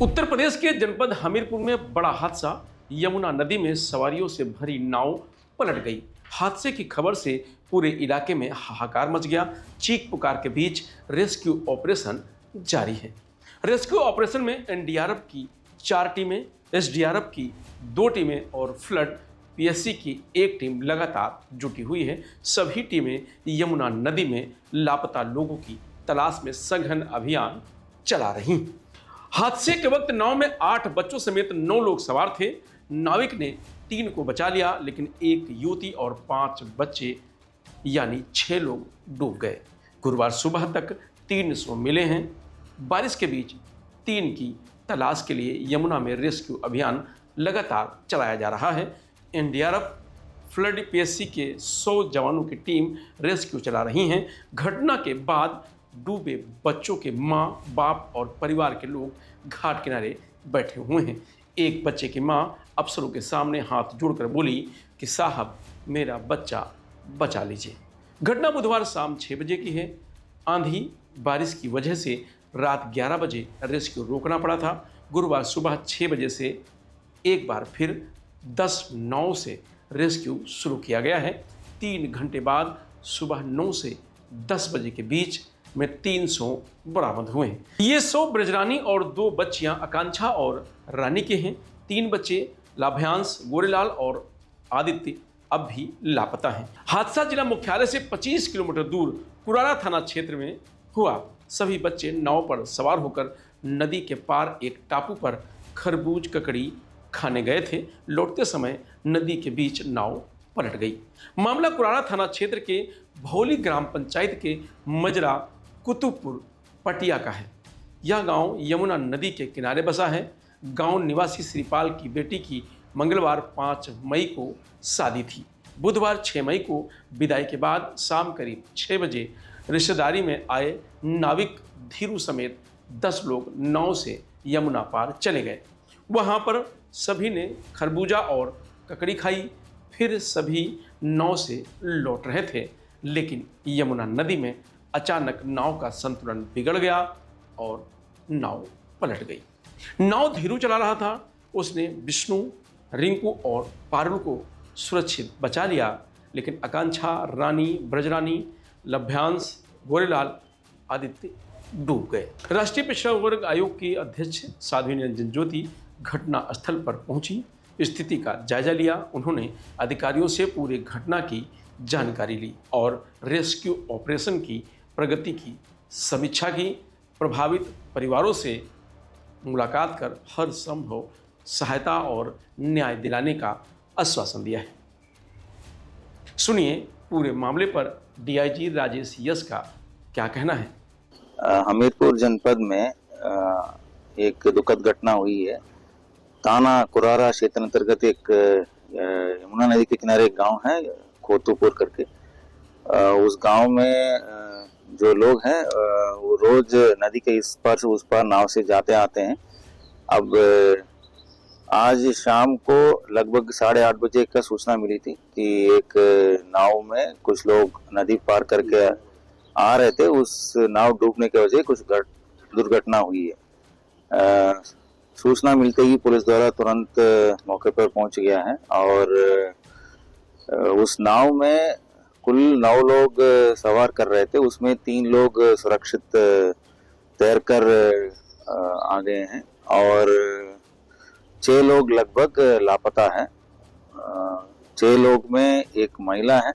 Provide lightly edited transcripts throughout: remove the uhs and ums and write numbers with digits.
उत्तर प्रदेश के जनपद हमीरपुर में बड़ा हादसा। यमुना नदी में सवारियों से भरी नाव पलट गई। हादसे की खबर से पूरे इलाके में हाहाकार मच गया। चीख पुकार के बीच रेस्क्यू ऑपरेशन जारी है। रेस्क्यू ऑपरेशन में एनडीआरएफ की 4 टीमें, एसडीआरएफ की 2 टीमें और फ्लड पीएससी की 1 टीम लगातार जुटी हुई है। सभी टीमें यमुना नदी में लापता लोगों की तलाश में सघन अभियान चला रही। हादसे के वक्त नाव में 8 बच्चों समेत 9 लोग सवार थे। नाविक ने 3 को बचा लिया, लेकिन 1 युवती और 5 बच्चे यानी 6 लोग डूब गए। गुरुवार सुबह तक 300 मिले हैं। बारिश के बीच 3 की तलाश के लिए यमुना में रेस्क्यू अभियान लगातार चलाया जा रहा है। एनडीआरएफ, फ्लड पीएससी के 100 जवानों की टीम रेस्क्यू चला रही हैं। घटना के बाद डूबे बच्चों के माँ, बाप और परिवार के लोग घाट किनारे बैठे हुए हैं। एक बच्चे की माँ अफसरों के सामने हाथ जोड़कर बोली कि साहब मेरा बच्चा बचा लीजिए। घटना बुधवार शाम 6 बजे की है। आंधी बारिश की वजह से रात 11 बजे रेस्क्यू रोकना पड़ा था। गुरुवार सुबह 6 बजे से एक बार फिर 10 नाव से रेस्क्यू शुरू किया गया है। 3 घंटे बाद सुबह 9 से 10 बजे के बीच में 300 बरामद हुए हैं। ये 100 ब्रजरानी और 2 बच्चियां आकांक्षा और रानी के हैं। 3 बच्चे लाभ्यांश, गोरेलाल और आदित्य अब भी लापता हैं। हादसा जिला मुख्यालय से 25 किलोमीटर दूर कुरारा थाना क्षेत्र में हुआ। सभी बच्चे नाव पर सवार होकर नदी के पार एक टापू पर खरबूज ककड़ी खाने गए थे। लौटते समय नदी के बीच नाव पलट गई। मामला कुरारा थाना क्षेत्र के भौली ग्राम पंचायत के मजरा कुतुबपुर पटिया का है। यह गांव यमुना नदी के किनारे बसा है। गांव निवासी श्रीपाल की बेटी की मंगलवार 5 मई को शादी थी। बुधवार 6 मई को विदाई के बाद शाम करीब 6 बजे रिश्तेदारी में आए नाविक धीरू समेत 10 लोग नाव से यमुना पार चले गए। वहां पर सभी ने खरबूजा और ककड़ी खाई। फिर सभी नाव से लौट रहे थे, लेकिन यमुना नदी में अचानक नाव का संतुलन बिगड़ गया और नाव पलट गई। नाव धीरू चला रहा था। उसने विष्णु, रिंकू और पारुल को सुरक्षित बचा लिया, लेकिन आकांक्षा, रानी, ब्रजरानी, लभ्यांश, गोरेलाल, आदित्य डूब गए। राष्ट्रीय पिछड़ा वर्ग आयोग की अध्यक्ष साध्वी निरंजन ज्योति घटना स्थल पर पहुंची, स्थिति का जायजा लिया। उन्होंने अधिकारियों से पूरी घटना की जानकारी ली और रेस्क्यू ऑपरेशन की प्रगति की समीक्षा की। प्रभावित परिवारों से मुलाकात कर हर संभव सहायता और न्याय दिलाने का आश्वासन दिया है। सुनिए पूरे मामले पर डीआईजी राजेश यस का क्या कहना है। हमीरपुर जनपद में एक दुखद घटना हुई है। थाना कुरारा क्षेत्र अंतर्गत एक यमुना नदी के किनारे एक गांव है खोतुपुर करके। उस गांव में जो लोग हैं वो रोज नदी के इस पार से उस पार नाव से जाते आते हैं। अब आज शाम को लगभग 8:30 बजे का सूचना मिली थी कि एक नाव में कुछ लोग नदी पार करके आ रहे थे। उस नाव डूबने की वजह से कुछ दुर्घटना हुई है। सूचना मिलते ही पुलिस द्वारा तुरंत मौके पर पहुंच गया है और उस नाव में कुल 9 लोग सवार कर रहे थे। उसमें 3 लोग सुरक्षित तैरकर आ गए हैं और 6 लोग लगभग लापता है। 6 लोग में एक महिला है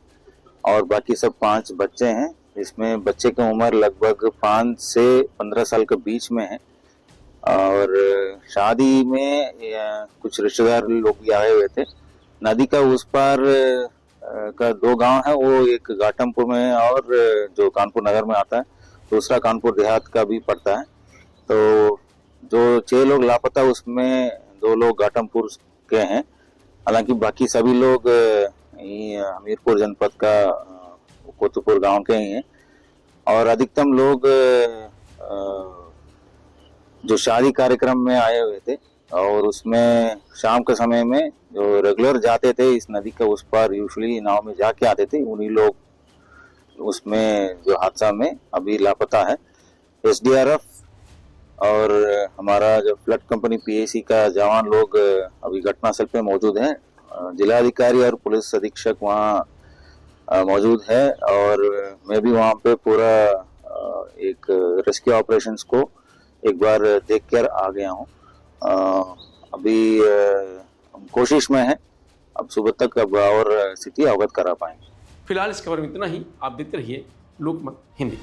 और बाकी सब 5 बच्चे हैं। इसमें बच्चे की उम्र लगभग 5 से 15 साल के बीच में है और शादी में कुछ रिश्तेदार लोग भी आए हुए थे। नदी का उस पार का 2 गांव है, वो एक घाटमपुर में और जो कानपुर नगर में आता है, दूसरा कानपुर देहात का भी पड़ता है। तो जो 6 लोग लापता उसमें 2 लोग घाटमपुर के हैं। हालांकि बाकी सभी लोग हमीरपुर जनपद का कोतुपुर गांव के ही हैं और अधिकतम लोग जो शादी कार्यक्रम में आए हुए थे और उसमें शाम के समय में जो रेगुलर जाते थे इस नदी का उस पार यूजुअली नाव में जाके आते थे, उन्हीं लोग उसमें जो हादसा में अभी लापता है। एसडीआरएफ और हमारा जो फ्लड कंपनी पीएसी का जवान लोग अभी घटनास्थल पे मौजूद हैं। जिलाधिकारी और पुलिस अधीक्षक वहाँ मौजूद है और मैं भी वहाँ पे पूरा एक रेस्क्यू ऑपरेशंस को एक बार देख कर आ गया हूँ। अभी हम कोशिश में है, अब सुबह तक अब और स्थिति अवगत करा पाएंगे। फिलहाल इस खबर में इतना ही। आप देखते रहिए लोकमत हिंदी।